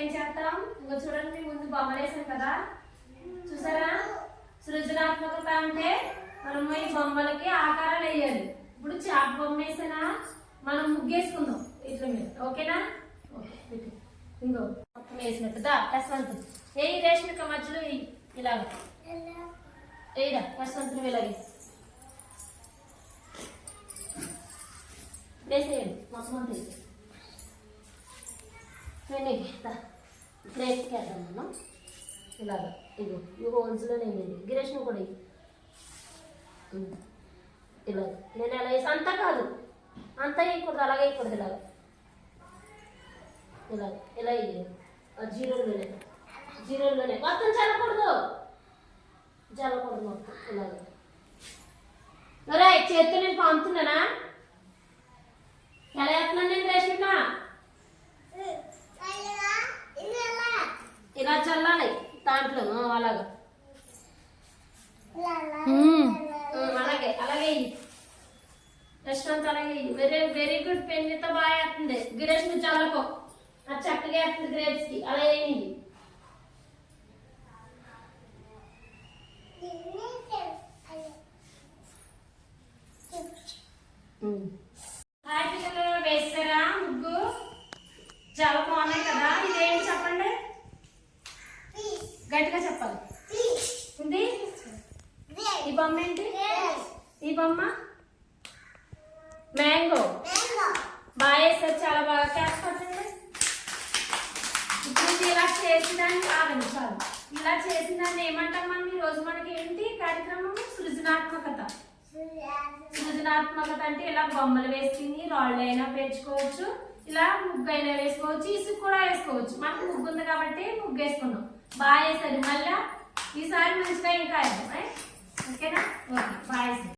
ఏం చేస్తాం? ఇంకో చూడండి, ముందు బొమ్మలు వేసాం కదా, చూసారా? సృజనాత్మకత అంటే మనం ఈ బొమ్మలకి ఆకారాలు వేయాలి. ఇప్పుడు చాప బొమ్మ వేసినా మనం ముగ్గేసుకుందాం ఇట్లా మీద, ఓకేనా? ఓకే, ఇంకో మొత్తం వేసినట్టుదా యశ్వంత్ ఏ రేష్మిక మధ్యలో ఇలాగ ఏడా యశ్వంతుని ఇలాగే వేసేయండి మొత్తం అంతా ప్లేట్కి వేద్దాం మనం ఇలాగ. ఇగో ఈ హోల్స్లో నేను గిరేష్ను కూడా ఇలాగ నేను ఎలా వేసి అంతా కాదు, అంతా వేయకూడదు, అలాగే వేయకూడదు, ఇలాగ ఇలాగ ఇలా వేయాలి. జీరోలోనే మొత్తం చల్లకూడదు మొత్తం ఇలాగ. రైట్, చేతితో నేను పంపుతున్నానా? ఎలా వేస్తున్నాను నేను రేష్మిక? ఇలా చల్లాలి దాంట్లో, అలాగా అలాగే అలాగే యశ్వంత్ అలాగే వెరీ వెరీ గుడ్. పెన్నితో బాగా వేస్తుంది. గిరేష్ నువ్వు చల్లకో, అది చక్కగా వేస్తుంది గ్రేప్స్ కి. అలా వేయండి. హాయ్ పిల్లలు, వేసారా ముగ్గు? చాలా బాగున్నాయి కదా. ఇదేంటి చెప్పండి, గట్టిగా చెప్పాలి. ఉంది ఈ బొమ్మ ఏంటి? ఈ బొమ్మ మ్యాంగో. బాగా వేస్తారు, చాలా బాగా చేస్తుంది. ఇప్పుడు ఇలా చేసిందాన్ని కాదండి, చాలు. ఇలా చేసిందాన్ని ఏమంటాం మనం? ఈ రోజు మనకి ఏంటి కార్యక్రమం? సృజనాత్మకత. సృజనాత్మకత అంటే ఇలా బొమ్మలు వేసుకుని రాళ్ళు అయినా పేర్చుకోవచ్చు, ఇలా ముగ్గు అయినా వేసుకోవచ్చు, ఇసుకు కూడా వేసుకోవచ్చు. మనకు ముగ్గు ఉంది కాబట్టి ముగ్గు వేసుకున్నాం. బాగా వేస్తారు. మళ్ళీ ఈసారి మంచిగా ఇంకా వేద్దాం. ఓకేనా? ఓకే, బాగా వేస్తారు.